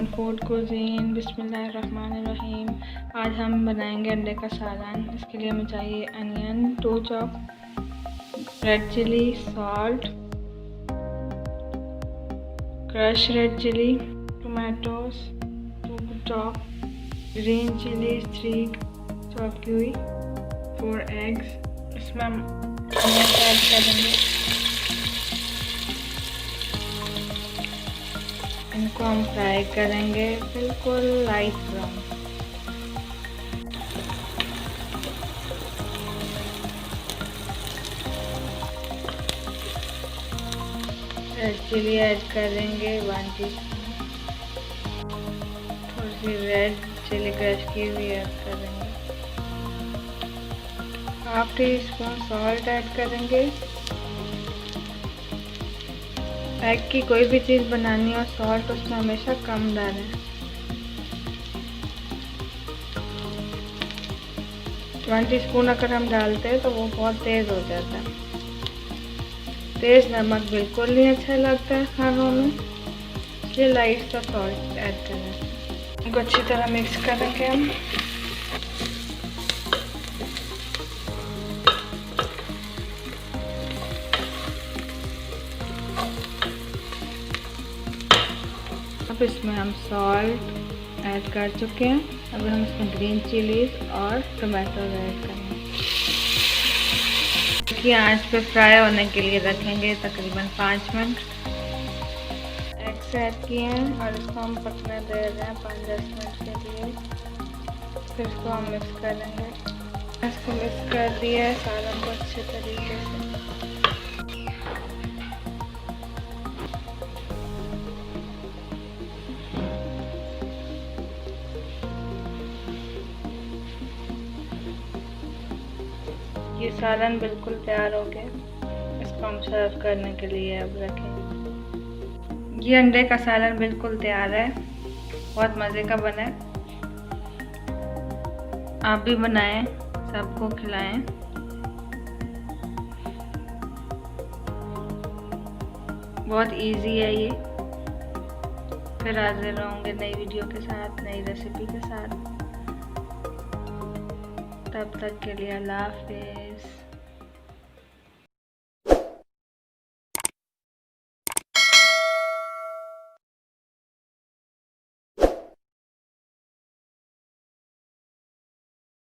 On food cuisine. बिस्मिल्लाहिर्रहमानिर्रहीम। आज हम बनाएंगे अंडे का सालन। इसके लिए हमें चाहिए onion 2 chop, red chili, salt, crush red chili, tomatoes 2 chop, green chili 3 chop की हुई, 4 एग्स। इसमें हम अनियन ऐड करेंगे। इनको हम फ्राई करेंगे बिल्कुल light brown. Red chili add करेंगे 1 टीस्पून, थोड़ी सी रेड चिली क्रश की हुई ऐड करेंगे, 1/2 टीस्पून सॉल्ट ऐड करेंगे। एग की कोई भी चीज़ बनानी हो सॉल्ट उसमें हमेशा कम डालें। 1 टीस्पून अगर हम डालते हैं तो वो बहुत तेज़ हो जाता है। तेज़ नमक बिल्कुल नहीं अच्छा लगता है खानों में, इसलिए लाइट सा सॉल्ट ऐड करें। इनको अच्छी तरह मिक्स करेंगे हम। अब इसमें हम सॉल्ट ऐड कर चुके हैं। अब हम इसमें ग्रीन चिलीज और टोमेटो ऐड करेंगे। इसकी आंच पे फ्राई होने के लिए रखेंगे तकरीबन 5 मिनट। एग्स ऐड किए हैं और इसको हम पकने दे रहे हैं 5-10 मिनट के लिए। फिर इसको हम मिक्स करेंगे। इसको मिक्स कर दिया है सालन को अच्छे तरीके से। ये सालन बिल्कुल तैयार हो गया। इसको हम सर्व करने के लिए अब रखेंगे। ये अंडे का सालन बिल्कुल तैयार है, बहुत मज़े का बना है। आप भी बनाएं, सबको खिलाएं। बहुत इजी है ये। फिर हाजिर रहूँगे नई वीडियो के साथ, नई रेसिपी के साथ। तब तक के लिए अल्लाह हाफिज़।